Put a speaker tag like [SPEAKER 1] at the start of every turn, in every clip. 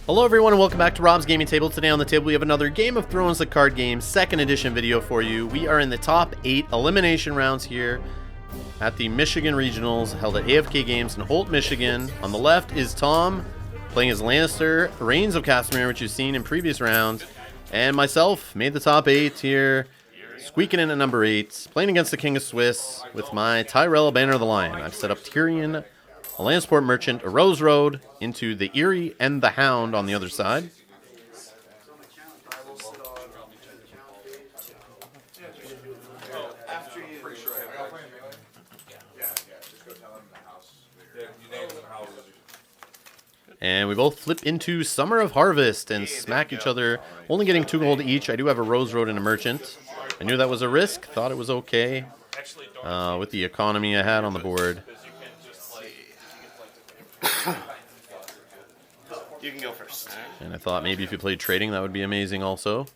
[SPEAKER 1] Hello everyone and welcome back to Rob's Gaming Table. Today on the table we have another Game of Thrones the card game, 2nd edition video for you. We are in the top 8 elimination rounds here at the Michigan Regionals held at AFK Games in Holt, Michigan. On the left is Tom playing as Lannister Rains of Castamere, which you've seen in previous rounds. And myself made the top 8 here, squeaking in at number 8, playing against the King of Swiss with my Tyrell Banner of the Lion. I've set up Tyrion, a Landsport Merchant, a Rose Road, into the Eyrie and the Hound on the other side. And we both flip into Summer of Harvest and smack each other, only getting 2 gold each. I do have a Rose Road and a Merchant. I knew that was a risk, thought it was okay with the economy I had on the board.
[SPEAKER 2] You can go first.
[SPEAKER 1] And I thought maybe if you played trading, that would be amazing also.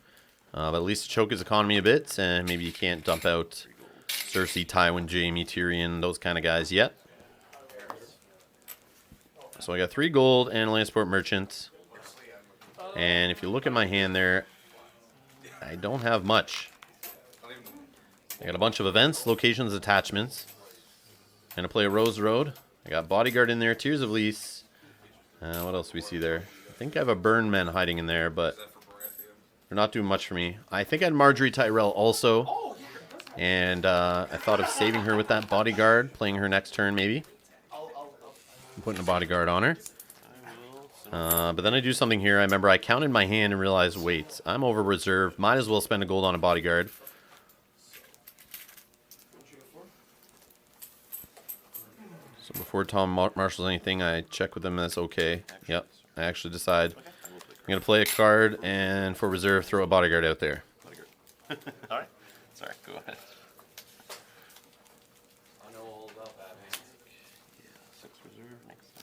[SPEAKER 1] But at least choke his economy a bit, and maybe you can't dump out Cersei, Tywin, Jaime, Tyrion, those kind of guys yet. So I got 3 gold and a Landsport Merchant. And if you look at my hand there, I don't have much. I got a bunch of events, locations, attachments. I'm going to play a Rose Road. I got Bodyguard in there, Tears of Lys. What else do we see there? I think I have a Burn Men hiding in there, but they're not doing much for me. I think I had Marjorie Tyrell also. And I thought of saving her with that Bodyguard, playing her next turn maybe. I'm putting a Bodyguard on her. But then I do something here. I remember I counted my hand and realized, wait, I'm over reserve. Might as well spend a gold on a Bodyguard. So before Tom marshals anything, I check with him that's okay. Yep, I actually decide I'm going to play a card and for reserve throw a Bodyguard out there.
[SPEAKER 2] Alright, sorry, go ahead.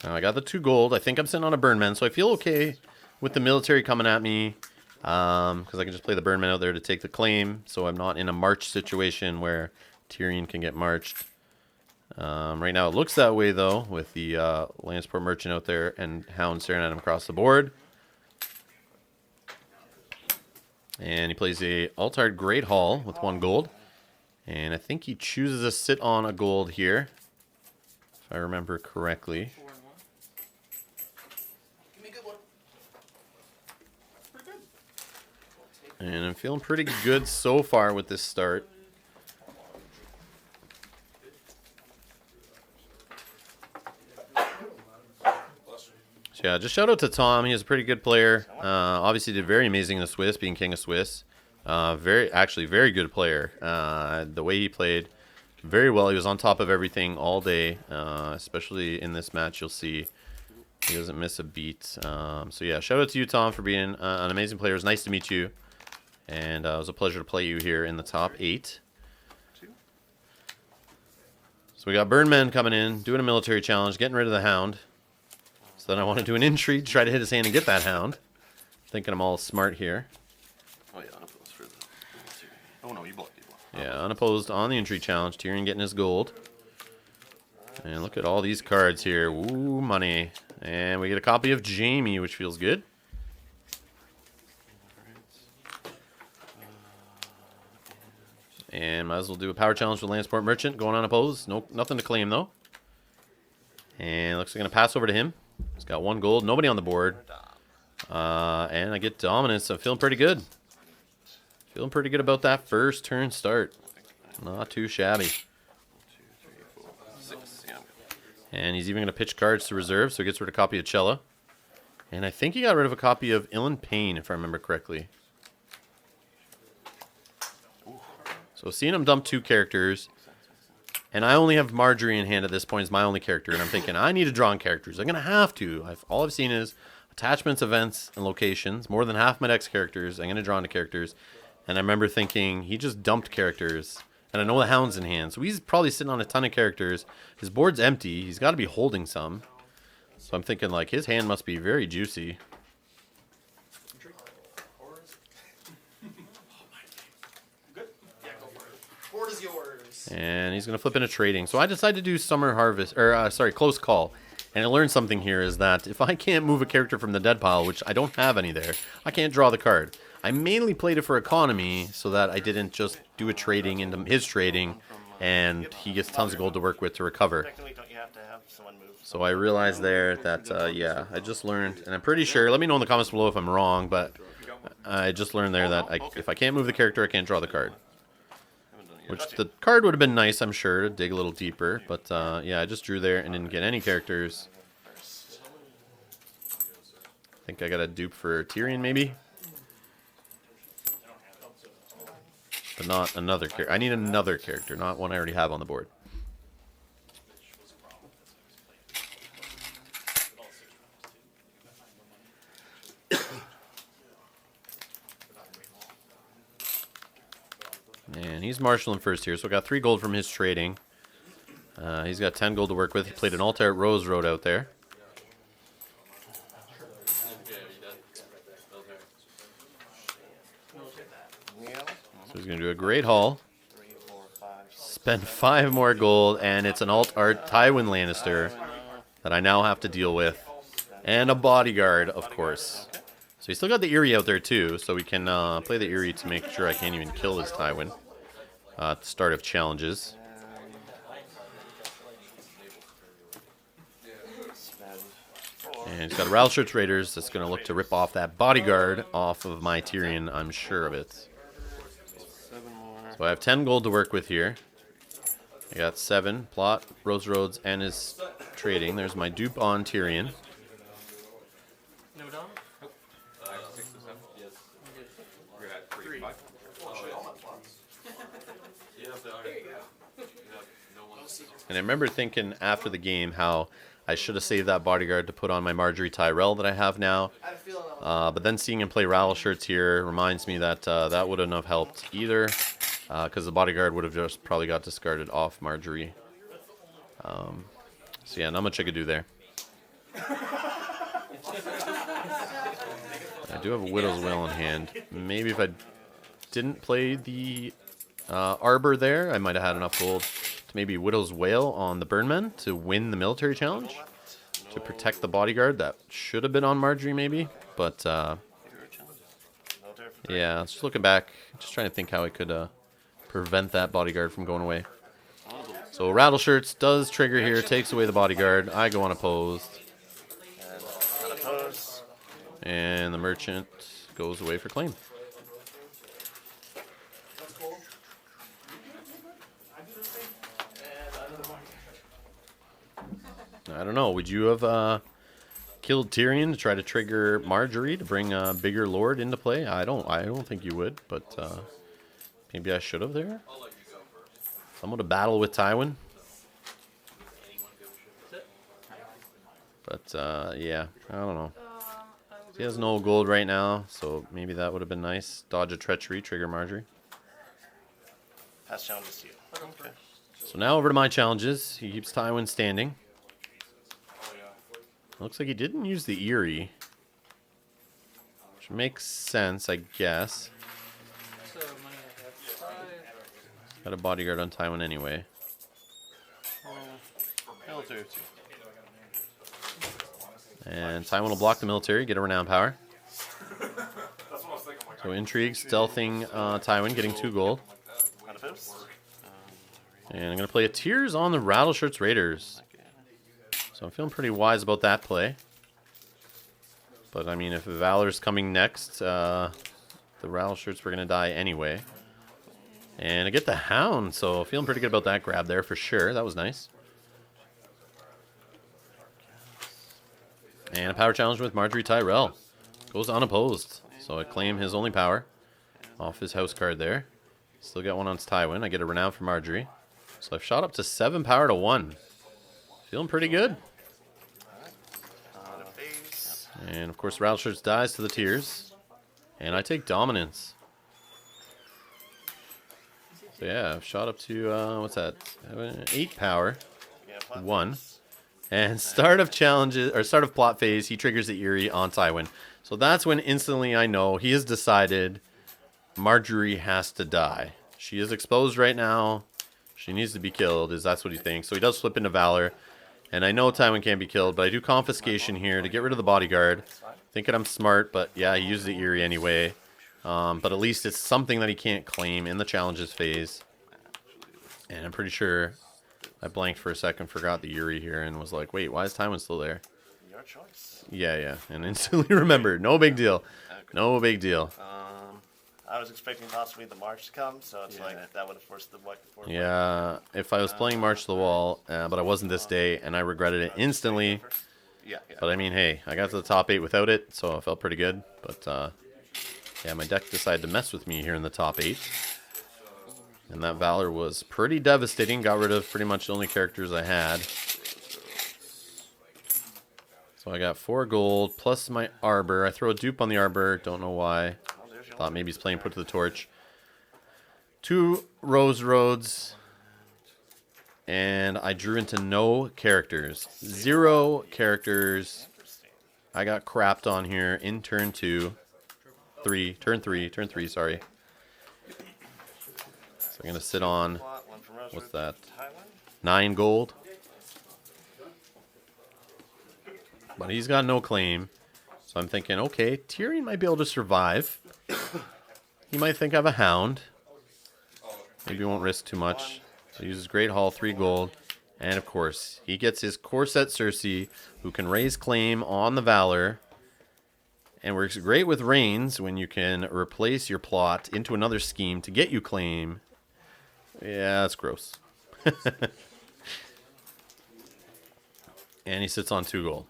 [SPEAKER 1] Now I got the 2 gold. I think I'm sitting on a Burn Man, so I feel okay with the military coming at me. Because I can just play the Burn Man out there to take the claim, so I'm not in a march situation where Tyrion can get marched. Right now it looks that way though, with the Landsport Merchant out there and Hound staring at him across the board. And he plays a Altard Great Hall with 1 gold. And I think he chooses to sit on a gold here, if I remember correctly. And I'm feeling pretty good so far with this start. So yeah, just shout out to Tom. He is a pretty good player. Obviously did very amazing in the Swiss, being King of Swiss. Actually very good player. The way he played very well. He was on top of everything all day. Especially in this match, you'll see he doesn't miss a beat. So yeah, shout out to you, Tom, for being an amazing player. It was nice to meet you. And it was a pleasure to play you here in the top 8. So we got Burn Men coming in, doing a military challenge, getting rid of the Hound. So then I want to do an intrigue to try to hit his hand and get that Hound. Thinking I'm all smart here.
[SPEAKER 2] Oh yeah, unopposed for the military. Oh no, you blocked.
[SPEAKER 1] Yeah, unopposed on the intrigue challenge. Tyrion getting his gold. And look at all these cards here. Ooh, money. And we get a copy of Jaime, which feels good. And might as well do a power challenge with Landsport Merchant. Going unopposed. Nothing to claim, though. And looks like I'm going to pass over to him. He's got 1 gold. Nobody on the board. And I get dominance. I'm feeling pretty good. Feeling pretty good about that first turn start. Not too shabby.
[SPEAKER 2] 1, 2, 3, 4, 6. Yeah.
[SPEAKER 1] And he's even going to pitch cards to reserve, so he gets rid of a copy of Cella. And I think he got rid of a copy of Ilan Payne, if I remember correctly. So seeing him dump 2 characters, and I only have Marjorie in hand at this point as my only character, and I'm thinking, I need to draw on characters. I'm going to have to. All I've seen is attachments, events, and locations. More than half my deck's characters. I'm going to draw into characters. And I remember thinking, he just dumped characters. And I know the Hound's in hand, so he's probably sitting on a ton of characters. His board's empty. He's got to be holding some. So I'm thinking, like, his hand must be very juicy.
[SPEAKER 3] Board is yours.
[SPEAKER 1] And he's going to flip into trading. So I decided to do Summer Harvest, or sorry, Close Call. And I learned something here is that if I can't move a character from the dead pile, which I don't have any there, I can't draw the card. I mainly played it for economy so that I didn't just do a trading into his trading and he gets tons of gold to work with to recover. So I realized there that, yeah, I just learned, and I'm pretty sure, let me know in the comments below if I'm wrong, but I just learned there that if I can't move the character, I can't draw the card. Which the card would have been nice, I'm sure, to dig a little deeper. But, yeah, I just drew there and didn't get any characters. I think I got a dupe for Tyrion, maybe? But not another character. I need another character, not one I already have on the board. And he's marshalling first here, so I got 3 gold from his trading. He's got 10 gold to work with. He played an Altar Rose Road out there. So he's going to do a great haul. Spend 5 more gold, and it's an alt art Tywin Lannister that I now have to deal with. And a bodyguard, of course. So he's still got the Eyrie out there too, so we can play the Eyrie to make sure I can't even kill this Tywin at the start of challenges. And he's got Rattleshirt's Raiders that's going to look to rip off that bodyguard off of my Tyrion, I'm sure of it. So I have 10 gold to work with here. I got 7, plot, Rose Roads, and his trading. There's my dupe on Tyrion. And I remember thinking after the game how I should have saved that bodyguard to put on my Marjorie Tyrell that I have now. But then seeing him play Rattleshirts here reminds me that that wouldn't have helped either. Because the bodyguard would have just probably got discarded off Marjorie. So yeah, not much I could do there. I do have a Widow's Wail in hand. Maybe if I didn't play the Arbor there, I might have had enough gold to maybe Widow's Wail on the Burnmen to win the military challenge. To protect the bodyguard. That should have been on Marjorie maybe. But yeah, just looking back, just trying to think how I could prevent that bodyguard from going away. So Rattleshirts does trigger here, takes away the bodyguard. I go unopposed. And the merchant goes away for claim. I don't know. Would you have killed Tyrion to try to trigger Marjorie to bring a bigger lord into play? I don't think you would, but maybe I should have there. Someone to battle with Tywin. But yeah, I don't know. He has no gold right now, so maybe that would have been nice. Dodge a treachery, trigger Marjorie.
[SPEAKER 2] Pass challenges to you. Okay.
[SPEAKER 1] So now over to my challenges. He keeps Tywin standing. Looks like he didn't use the Eyrie. Which makes sense, I guess. Got a bodyguard on Tywin anyway.
[SPEAKER 2] Military too.
[SPEAKER 1] And Tywin will block the military, get a renown power. So intrigue, stealthing Tywin, getting 2 gold. And I'm going to play a Tears on the Rattleshirts Raiders. So I'm feeling pretty wise about that play. But I mean, if Valor's coming next, the Rattleshirts were going to die anyway. And I get the Hound, so feeling pretty good about that grab there for sure. That was nice. And a power challenge with Marjorie Tyrell. Goes unopposed. So I claim his only power off his house card there. Still got one on Tywin. I get a renown for Marjorie. So I've shot up to 7 power to 1. Feeling pretty good. And of course Rattleshirts dies to the Tears. And I take dominance. So yeah, I've shot up to, what's that? 8 power. 1. And start of challenges, or start of plot phase, he triggers the Eyrie on Tywin. So that's when instantly I know he has decided Marjorie has to die. She is exposed right now. She needs to be killed, that's what he thinks. So he does flip into Valor. And I know Tywin can't be killed, but I do confiscation here to get rid of the bodyguard. Thinking I'm smart, but yeah, he used the Eerie anyway. But at least it's something that he can't claim in the challenges phase. And I'm pretty sure I blanked for a second, forgot the Eerie here, and was like, wait, why is Tywin still there?
[SPEAKER 2] Your choice.
[SPEAKER 1] Yeah. And instantly remembered. No big deal. No big deal.
[SPEAKER 2] I was expecting possibly the March to come, so it's like that would have forced the white before.
[SPEAKER 1] Yeah, if I was playing March to the Wall, but I wasn't this day, and I regretted it instantly.
[SPEAKER 2] Yeah.
[SPEAKER 1] But I mean, hey, I got to the top 8 without it, so I felt pretty good. But yeah, my deck decided to mess with me here in the top 8. And that Valor was pretty devastating. Got rid of pretty much the only characters I had. So I got 4 gold, plus my Arbor. I throw a dupe on the Arbor, don't know why. Thought maybe he's playing Put to the Torch. 2 Rose Roads. And I drew into no characters. 0 characters. I got crapped on here in turn 3, sorry. So I'm going to sit on, what's that? 9 gold. But he's got no claim. So I'm thinking, okay, Tyrion might be able to survive. He might think I have a Hound. Maybe he won't risk too much. So he uses Great Hall, 3 gold. And of course, he gets his Corset Cersei, who can raise claim on the Valor. And works great with Rains when you can replace your plot into another scheme to get you claim. Yeah, that's gross. And he sits on 2 gold.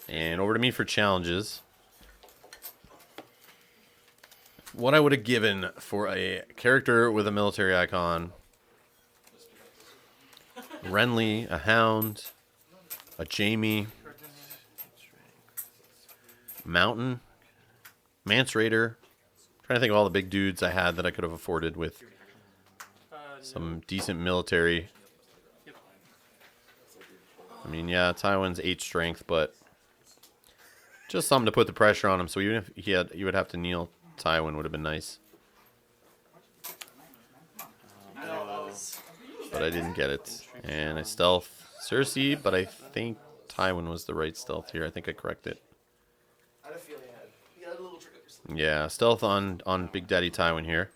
[SPEAKER 1] And over to me for challenges. What I would have given for a character with a military icon. Renly, a Hound, a Jaime, Mountain, Mance Raider. Trying to think of all the big dudes I had that I could have afforded with some decent military. I mean, yeah, Tywin's 8 strength, but just something to put the pressure on him. So even if he would have to kneel, Tywin would have been nice. But I didn't get it. And I stealth Cersei, but I think Tywin was the right stealth here. I think I corrected it. Yeah, stealth on Big Daddy Tywin here.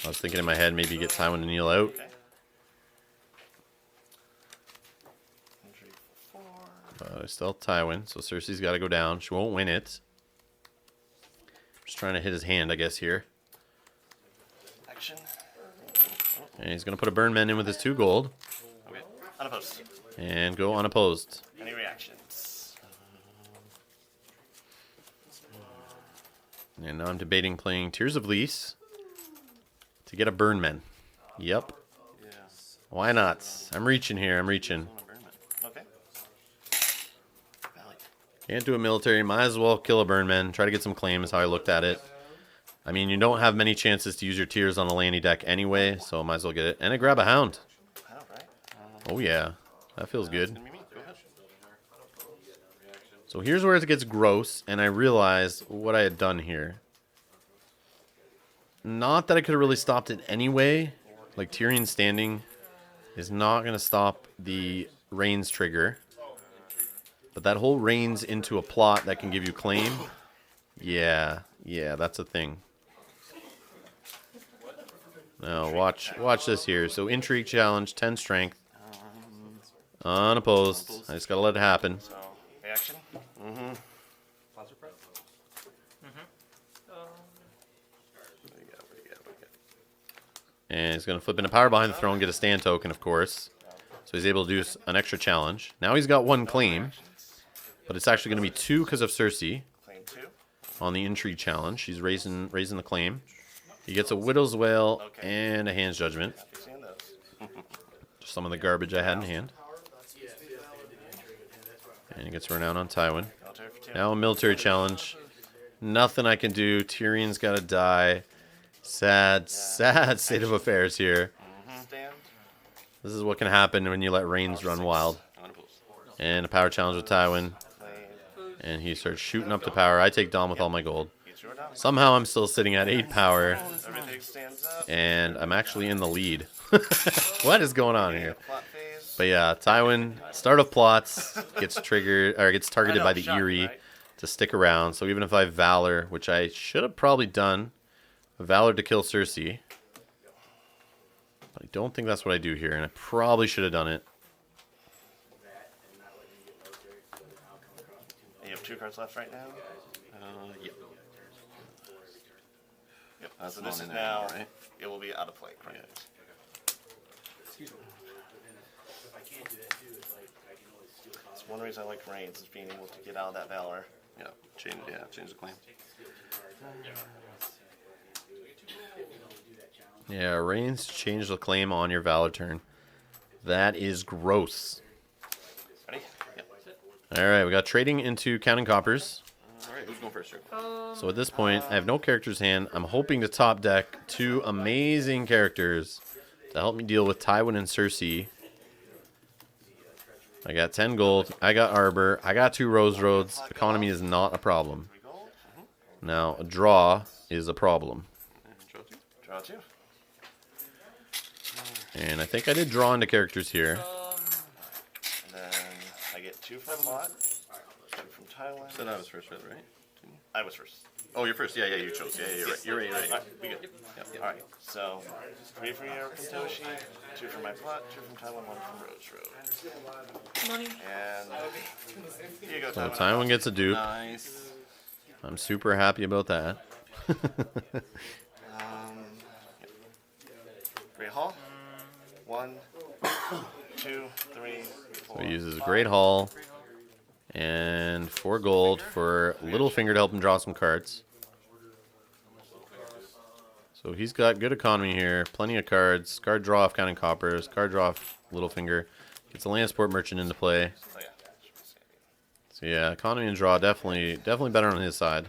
[SPEAKER 1] I was thinking in my head maybe get Tywin to kneel out. I stealth Tywin, so Cersei's got to go down. She won't win it. Just trying to hit his hand, I guess, here.
[SPEAKER 2] Action.
[SPEAKER 1] And he's going to put a burn man in with his 2 gold.
[SPEAKER 2] Okay. Unopposed.
[SPEAKER 1] And go unopposed.
[SPEAKER 2] Any reactions?
[SPEAKER 1] And now I'm debating playing Tears of Lys to get a burn man. Yep.
[SPEAKER 2] Yeah.
[SPEAKER 1] Why not? I'm reaching here. I'm reaching.
[SPEAKER 2] Okay. Valley.
[SPEAKER 1] Can't do a military. Might as well kill a burn man. Try to get some claim is how I looked at it. I mean, you don't have many chances to use your tears on a landy deck anyway, so might as well get it. And I grab a Hound. Oh yeah, that feels good. So here's where it gets gross, and I realize what I had done here. Not that I could have really stopped it anyway. Like, Tyrion standing is not going to stop the Rains trigger. But that whole Rains into a plot that can give you claim, yeah, that's a thing. Now, watch this here. So, Intrigue Challenge, 10 Strength. Unopposed. I just got to let it happen.
[SPEAKER 2] So, reaction?
[SPEAKER 1] And he's going to flip in a power behind the throne, get a stand token, of course. So he's able to do an extra challenge. Now he's got 1 claim, but it's actually going to be 2 because of Cersei
[SPEAKER 2] Claim 2.
[SPEAKER 1] on the Intrigue Challenge. He's raising the claim. He gets a Widow's Wail and a Hand's Judgment. Just some of the garbage I had in hand. And he gets renowned on Tywin. Now a military challenge. Nothing I can do. Tyrion's got to die. Sad state of affairs here. This is what can happen when you let Rains run wild. And a power challenge with Tywin. And he starts shooting up to power. I take Dom with all my gold. Somehow I'm still sitting at 8 power. And I'm actually in the lead. What is going on here? But yeah, Tywin, start of plots, gets triggered or gets targeted by the
[SPEAKER 2] shocking,
[SPEAKER 1] Eerie
[SPEAKER 2] right?
[SPEAKER 1] to stick around. So even if I have Valor, which I should have probably done, Valor to kill Cersei. But I don't think that's what I do here, and I probably should have done it.
[SPEAKER 2] You have 2 cards left right now.
[SPEAKER 3] Yep.
[SPEAKER 2] Yep.
[SPEAKER 3] That's
[SPEAKER 2] So this
[SPEAKER 3] not
[SPEAKER 2] is
[SPEAKER 3] in there,
[SPEAKER 2] now.
[SPEAKER 3] right?
[SPEAKER 2] It will be out of play. Correct. It's one reason I like Rains is being able to get out of that Valor.
[SPEAKER 3] Yeah. Change the claim.
[SPEAKER 1] Yeah, Rains changed the claim on your Valor turn. That is gross.
[SPEAKER 2] Ready? Yep.
[SPEAKER 1] All right, we got trading into counting coppers.
[SPEAKER 3] All right, who's going first here?
[SPEAKER 1] So at this point, I have no characters hand. I'm hoping to top deck 2 amazing characters to help me deal with Tywin and Cersei. I got 10 gold. I got Arbor. I got 2 Rose Roads. Economy is not a problem. Now, a draw is a problem.
[SPEAKER 2] Draw 2.
[SPEAKER 1] And I think I did draw into characters here.
[SPEAKER 2] And then I get 2 from Holt, 2 from Tywin.
[SPEAKER 3] Said I was first, right?
[SPEAKER 2] I was first.
[SPEAKER 3] Oh, you're first. Yeah, you chose. Yeah, you're right. You're right.
[SPEAKER 2] All right, we good. All right, so 3 for your Kentoshi, 2 for my plot, 2 from Tywin, 1 from Rose Road.
[SPEAKER 4] Money.
[SPEAKER 2] And here you go,
[SPEAKER 1] So
[SPEAKER 2] Tywin.
[SPEAKER 1] Tywin gets a dupe.
[SPEAKER 3] Nice.
[SPEAKER 1] I'm super happy about that.
[SPEAKER 2] Great Hall. 1, 2, 3, 4.
[SPEAKER 1] So he uses Great Hall and 4 gold for Littlefinger to help him draw some cards. So he's got good economy here, plenty of cards. Card draw off counting coppers, card draw off Littlefinger. Gets a Lannister merchant into play.
[SPEAKER 2] Oh, yeah.
[SPEAKER 1] So yeah, economy and draw definitely better on his side.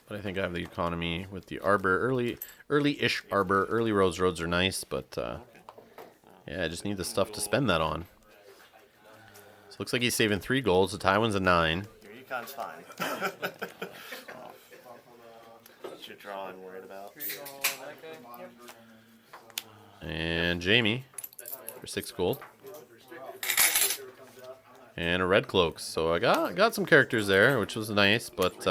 [SPEAKER 1] But I think I have the economy with the Arbor, early-ish Arbor. Early Rose Roads are nice, but yeah, I just need the stuff to spend that on. So looks like he's saving 3 gold, so Tywin's a 9.
[SPEAKER 2] Your econ's fine. What's your draw I'm worried about?
[SPEAKER 1] And Jamie for 6 gold. And a red cloak. So I got some characters there, which was nice, but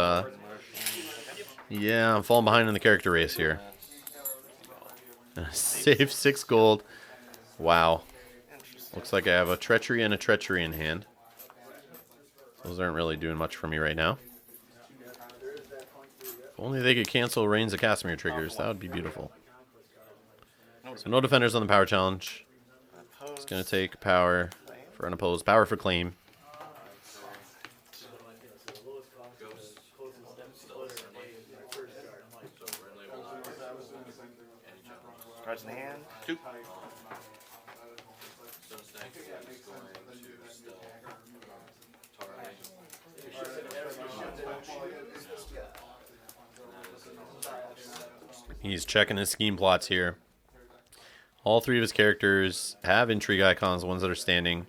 [SPEAKER 1] yeah, I'm falling behind in the character race here. Save 6 gold. Wow. Looks like I have a treachery and a treachery in hand. Those aren't really doing much for me right now. If only they could cancel Rains of Casimir triggers. That would be beautiful. So no defenders on the power challenge. It's going to take power for unopposed. Power for claim.
[SPEAKER 2] Cards in the hand.
[SPEAKER 3] 2.
[SPEAKER 1] He's checking his scheme plots here. All 3 of his characters have intrigue icons, the ones that are standing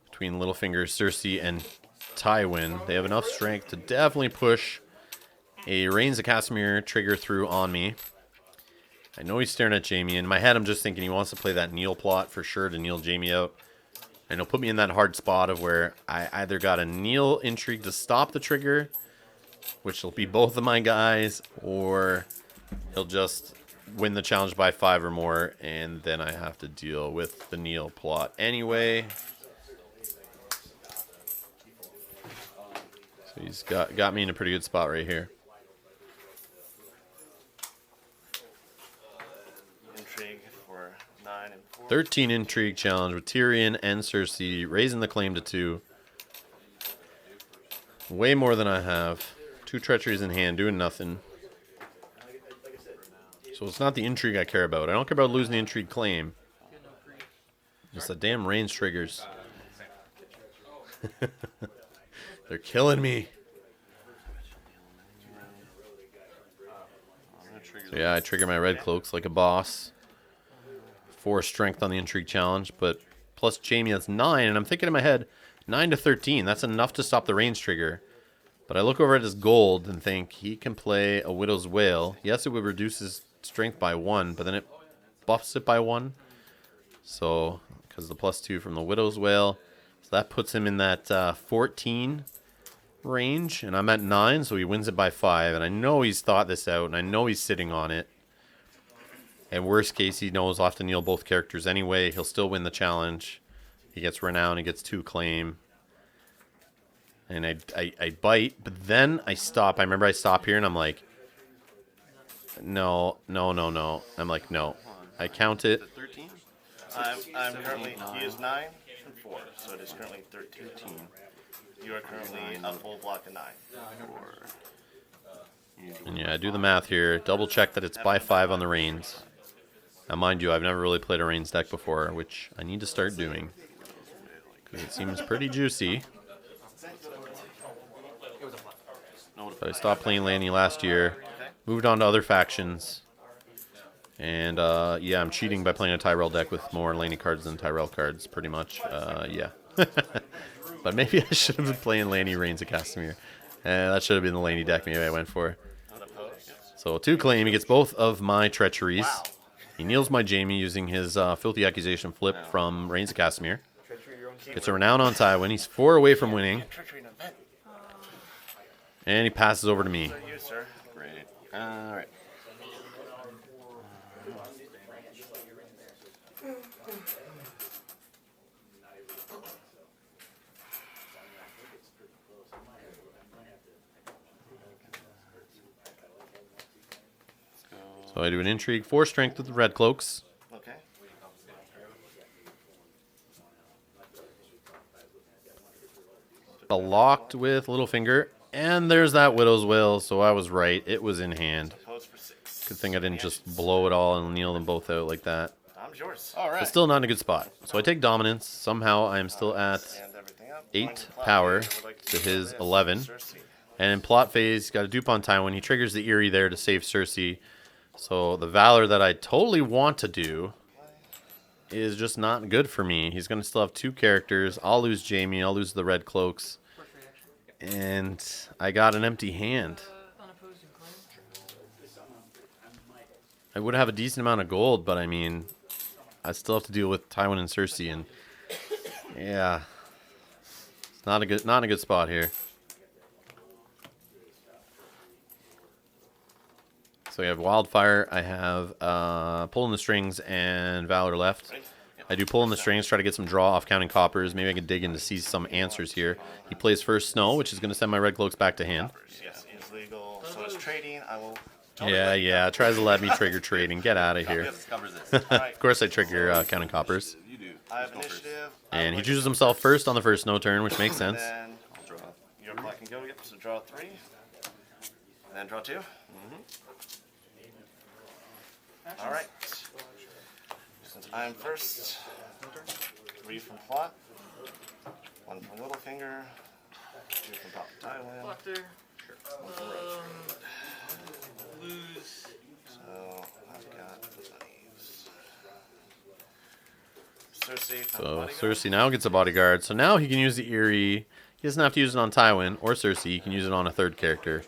[SPEAKER 1] between Littlefinger, Cersei, and Tywin. They have enough strength to definitely push a Rains of Casimir trigger through on me. I know he's staring at Jamie. In my head, I'm just thinking he wants to play that kneel plot for sure to kneel Jamie out. And he'll put me in that hard spot of where I either got a kneel intrigue to stop the trigger, which will be both of my guys, or he'll just win the challenge by 5 or more, and then I have to deal with the kneel plot anyway. So he's got me in a pretty good spot right here.
[SPEAKER 2] Intrigue for 9 and 4.
[SPEAKER 1] 13 intrigue challenge with Tyrion and Cersei, raising the claim to 2. Way more than I have. 2 treacheries in hand, doing nothing. So it's not the intrigue I care about. I don't care about losing the intrigue claim. Just the damn Rains triggers. They're killing me. So yeah, I trigger my red cloaks like a boss. 4 strength on the intrigue challenge, but plus Jamie, that's 9. And I'm thinking in my head, 9 to 13. That's enough to stop the Rains trigger. But I look over at his gold and think he can play a Widow's Wail. Yes, it would reduce his strength by 1, but then it buffs it by 1. So, because the +2 from the Widow's Wail. So that puts him in that 14 range. And I'm at 9, so he wins it by 5. And I know he's thought this out, and I know he's sitting on it. And worst case, he knows I'll have to kneel both characters anyway. He'll still win the challenge. He gets Renown, he gets 2 claim. And I bite, but then I stop. I remember I stop here, and I'm like, no. I'm like, no. I count it.
[SPEAKER 3] 13?
[SPEAKER 2] I'm currently, he is 9 and 4, so it is currently 13. You are currently a full block of 9.
[SPEAKER 3] 4.
[SPEAKER 1] And yeah, I do the math here. Double check that it's by 5 on the Reigns. Now, mind you, I've never really played a Reigns deck before, which I need to start doing. Because it seems pretty juicy. But I stopped playing Lanny last year. Moved on to other factions. And, yeah, I'm cheating by playing a Tyrell deck with more Lanny cards than Tyrell cards, pretty much. Yeah. But maybe I should have been playing Lanny Reigns of Casimir. That should have been the Lanny deck maybe I went for. So 2 claim, he gets both of my treacheries.
[SPEAKER 2] Wow.
[SPEAKER 1] He kneels my Jamie using his Filthy Accusation flip from Reigns of Casimir. Gets a Renown on Tywin. He's 4 away from winning.
[SPEAKER 2] Treachery in event.
[SPEAKER 1] And he passes over to me.
[SPEAKER 2] So you, sir.
[SPEAKER 3] Great. Alright.
[SPEAKER 1] So I do an Intrigue, 4 Strength with the Red Cloaks.
[SPEAKER 2] Okay.
[SPEAKER 1] Locked with Littlefinger. And there's that Widow's Wail, so I was right. It was in hand.
[SPEAKER 2] Pose for 6.
[SPEAKER 1] Good thing I didn't just blow it all and kneel them both out like that.
[SPEAKER 2] Time's yours.
[SPEAKER 1] But still not in a good spot. So I take Dominance. Somehow I am still at
[SPEAKER 2] And everything up.
[SPEAKER 1] 8 power to his 11.
[SPEAKER 2] Cersei.
[SPEAKER 1] And in plot phase, got a dupe on Tywin. He triggers the Eerie there to save Cersei. So the Valor that I totally want to do is just not good for me. He's going to still have 2 characters. I'll lose Jamie. I'll lose the Red Cloaks. And I got an empty hand. I would have a decent amount of gold, but I mean, I still have to deal with Tywin and Cersei, and yeah, it's not a good spot here. So I have Wildfire. I have Pulling the Strings and Valor left. I do Pulling the Strings, try to get some draw off counting coppers. Maybe I can dig in to see some answers here. He plays first Snow, which is going to send my Red Cloaks back to hand.
[SPEAKER 2] Yes, it's legal. So it's trading. I will.
[SPEAKER 1] Yeah. Tries to let me trigger trading. Get out of here.
[SPEAKER 3] Covers this.
[SPEAKER 1] Of course I trigger counting coppers.
[SPEAKER 3] You do.
[SPEAKER 2] I have initiative.
[SPEAKER 1] And he chooses himself first on the first Snow turn, which makes sense.
[SPEAKER 2] Then
[SPEAKER 3] I'll draw.
[SPEAKER 2] your clock can go. Yep. So draw 3. And then draw 2. All right. Since I'm first, 3 from plot, 1 from Littlefinger, 2 from Top Tywin.
[SPEAKER 4] Doctor, lose.
[SPEAKER 2] So I've got these. Cersei from
[SPEAKER 1] So
[SPEAKER 2] Bodyguard.
[SPEAKER 1] Cersei now gets a bodyguard. So now he can use the Eerie. He doesn't have to use it on Tywin or Cersei. He can use it on a 3rd character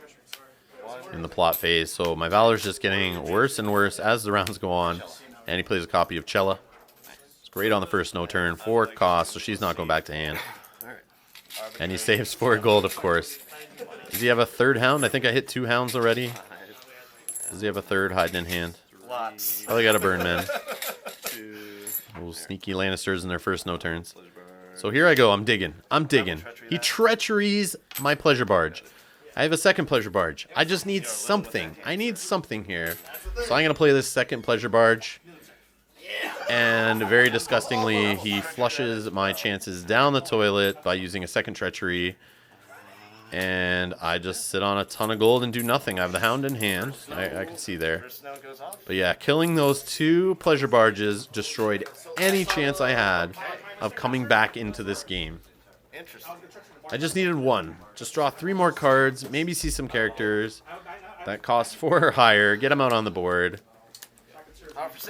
[SPEAKER 1] in the plot phase. So my Valor's just getting worse and worse as the rounds go on. And he plays a copy of Chella. It's great on the first Snow turn. 4 cost, so she's not going back to hand. And he saves 4 gold, of course. Does he have a 3rd hound? I think I hit 2 hounds already. Does he have a 3rd hiding in hand?
[SPEAKER 2] Lots.
[SPEAKER 1] Probably got a burn man. Little sneaky Lannisters in their first Snow turns. So here I go. I'm digging. He treacheries my Pleasure Barge. I have a 2nd Pleasure Barge. I just need something. I need something here. So I'm going to play this 2nd Pleasure Barge. And very disgustingly, he flushes my chances down the toilet by using a 2nd Treachery. And I just sit on a ton of gold and do nothing. I have the Hound in hand. I can see there.
[SPEAKER 2] First snow goes off.
[SPEAKER 1] But yeah, killing those 2 Pleasure Barges destroyed any chance I had of coming back into this game.
[SPEAKER 2] Interesting.
[SPEAKER 1] I just needed 1. Just draw 3 more cards, maybe see some characters that cost 4 or higher, get them out on the board.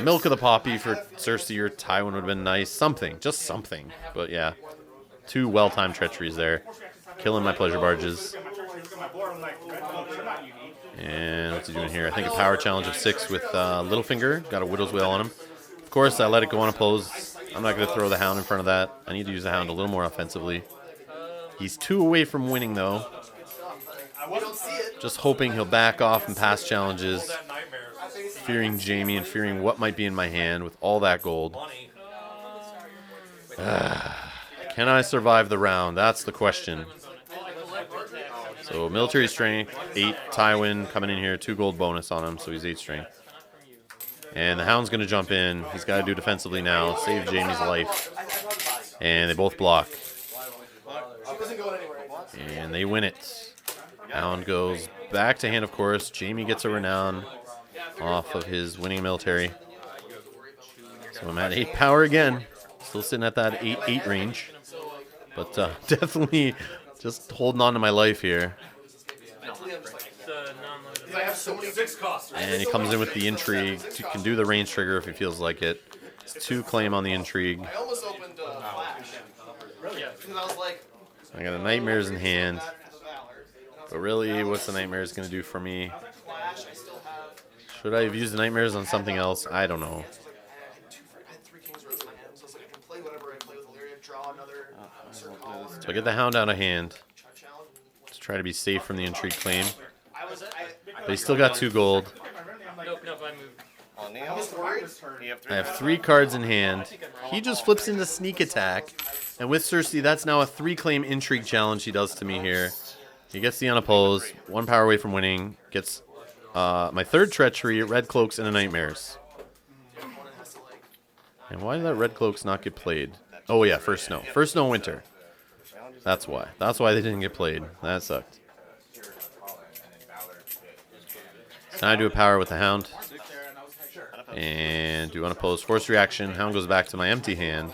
[SPEAKER 1] Milk of the Poppy for Cersei or Tywin would have been nice. Something, just something. But yeah, 2 well-timed treacheries there. Killing my Pleasure Barges. And what's he doing here? I think a power challenge of 6 with Littlefinger. Got a Widow's Wail on him. Of course, I let it go unopposed. I'm not going to throw the Hound in front of that. I need to use the Hound a little more offensively. He's 2 away from winning, though. Just hoping he'll back off and pass challenges. Fearing Jamie and fearing what might be in my hand with all that gold. Can I survive the round? That's the question. So military strength, 8. Tywin coming in here, 2 gold bonus on him, so he's 8 strength. And the Hound's going to jump in. He's got to do defensively now, save Jamie's life. And they both block. And they win it. Hound goes back to hand, of course. Jamie gets a renown off of his winning military. So I'm at 8 power again. Still sitting at that 8 range. But definitely just holding on to my life here. And he comes in with the intrigue. He can do the range trigger if he feels like it. It's 2 claim on the intrigue. I got a Nightmares in hand. But really, what's the Nightmares going to do for me? Should I have used the Nightmares on something else? I don't know. So I get the Hound out of hand. Let's try to be safe from the intrigue claim. But he's still got 2 gold. I have 3 cards in hand. He just flips into sneak attack. And with Cersei, that's now a 3 claim intrigue challenge he does to me here. He gets the unopposed, 1 power away from winning. Gets my 3rd treachery, Red Cloaks, and a Nightmares. And why did that Red Cloaks not get played? Oh yeah, first snow. First snow winter. That's why. That's why they didn't get played. That sucked. Now I do a power with the Hound. And do unopposed force reaction. Hound goes back to my empty hand.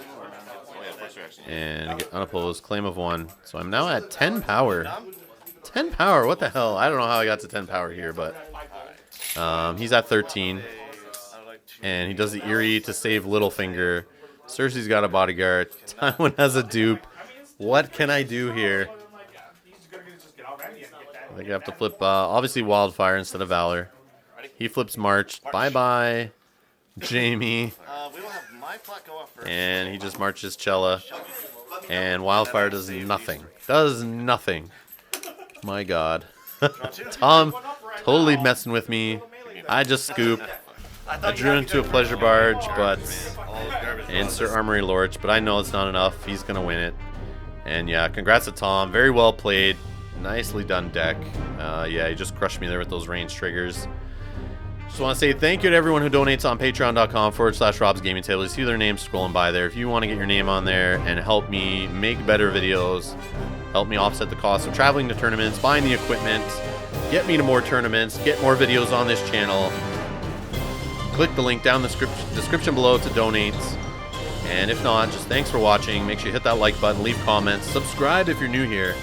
[SPEAKER 1] And I get unopposed, claim of 1. So I'm now at 10 power. 10 power, what the hell? I don't know how I got to 10 power here, but he's at 13. And he does the Eerie to save Littlefinger. Cersei's got a bodyguard. Tywin has a dupe. What can I do here? I think I have to flip, obviously, Wildfire instead of Valor. He flips March. Bye-bye, Jamie. And he just marches Chella. And Wildfire does nothing. Does nothing. My God. Tom totally messing with me. I just scoop. I drew into a Pleasure Barge, but insert Armory Lorch, but I know it's not enough. He's going to win it. And yeah, congrats to Tom. Very well played. Nicely done deck. Yeah, he just crushed me there with those range triggers. Just want to say thank you to everyone who donates on patreon.com/Rob's Gaming Table. You see their names scrolling by there. If you want to get your name on there and help me make better videos, help me offset the cost of traveling to tournaments, buying the equipment, get me to more tournaments, get more videos on this channel, click the link down in the description below to donate. And if not, just thanks for watching. Make sure you hit that like button, leave comments, subscribe if you're new here.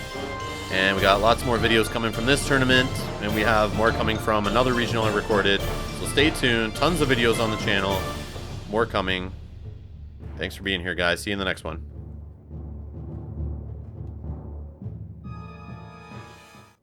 [SPEAKER 1] And we got lots more videos coming from this tournament, and we have more coming from another regional I recorded. So stay tuned. Tons of videos on the channel. More coming. Thanks for being here, guys. See you in the next one.